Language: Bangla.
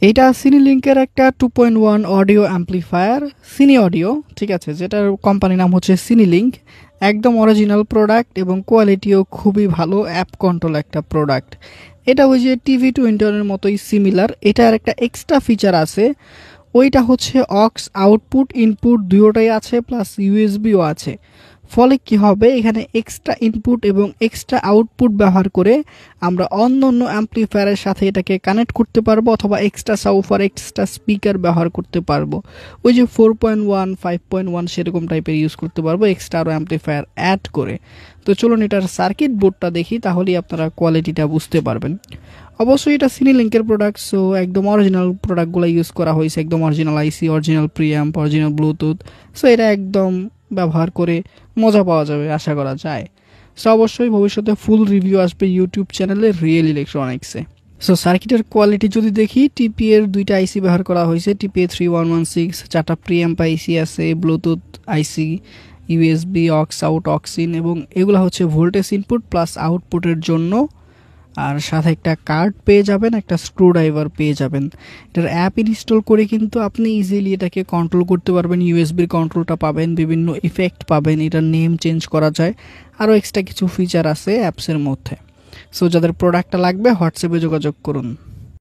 এটা সিনিলিংকের একটা 2.1 অডিও অ্যাম্প্লিফায়ার, সিনি অডিও, ঠিক আছে, যেটার কোম্পানির নাম হচ্ছে সিনিলিংক। একদম অরিজিনাল প্রোডাক্ট এবং কোয়ালিটিও খুবই ভালো, অ্যাপ কন্ট্রোল একটা প্রোডাক্ট। এটা ওই যে টিভি টুইন্টারের মতোই সিমিলার। এটার একটা এক্সট্রা ফিচার আছে, ওইটা হচ্ছে অক্স আউটপুট ইনপুট দুটোটাই আছে, প্লাস ইউএসবিও আছে। ফলে কি হবে, এখানে এক্সট্রা ইনপুট এবং এক্সট্রা আউটপুট ব্যবহার করে আমরা অন্য অন্য অ্যাম্প্লিফায়ারের সাথে এটাকে কানেক্ট করতে পারবো, অথবা এক্সট্রা সাউফার এক্সট্রা স্পিকার ব্যবহার করতে পারবো। ওই যে 4.1 5.1 সেরকম টাইপের ইউজ করতে পারবো এক্সট্রা আরও অ্যাম্প্লিফায়ার অ্যাড করে। তো চলুন এটার সার্কিট বোর্ডটা দেখি, তাহলেই আপনারা কোয়ালিটিটা বুঝতে পারবেন। অবশ্যই এটা সিনিলিংকের প্রোডাক্ট, সো একদম অরিজিনাল প্রোডাক্টগুলো ইউজ করা হয়েছে, একদম অরিজিনাল আইসি, অরিজিনাল প্রিঅ্যাম্প, অরিজিনাল ব্লুটুথ। সো এটা একদম ব্যবহার করে মজা পাওয়া যাবে আশা করা যায়। সো অবশ্যই ভবিষ্যতে ফুল রিভিউ আসবে ইউটিউব চ্যানেলে রিয়েল ইলেকট্রনিক্সে। সো সার্কিটের কোয়ালিটি যদি দেখি, টিপি এর দুইটা আইসি ব্যবহার করা হয়েছে, টিপিএ 3116, 4টা প্রিঅ্যাম্প আইসি আছে, ব্লুটুথ আইসি, ইউএসবি, অক্স আউট, অক্সিন, এবং এগুলো হচ্ছে ভোল্টেজ ইনপুট প্লাস আউটপুটের জন্য। আর সাথে একটা কার্ড পেয়ে যাবেন, একটা স্ক্রু ড্রাইভার পেয়ে যাবেন। এটার অ্যাপ ইনস্টল করে কিন্তু আপনি ইজিলি এটাকে কন্ট্রোল করতে পারবেন, ইউএসবির কন্ট্রোলটা পাবেন, বিভিন্ন ইফেক্ট পাবেন, এটার নেম চেঞ্জ করা যায়, আরও এক্সট্রা কিছু ফিচার আছে অ্যাপসের মধ্যে। সো যাদের প্রোডাক্টটা লাগবে হোয়াটসঅ্যাপে যোগাযোগ করুন।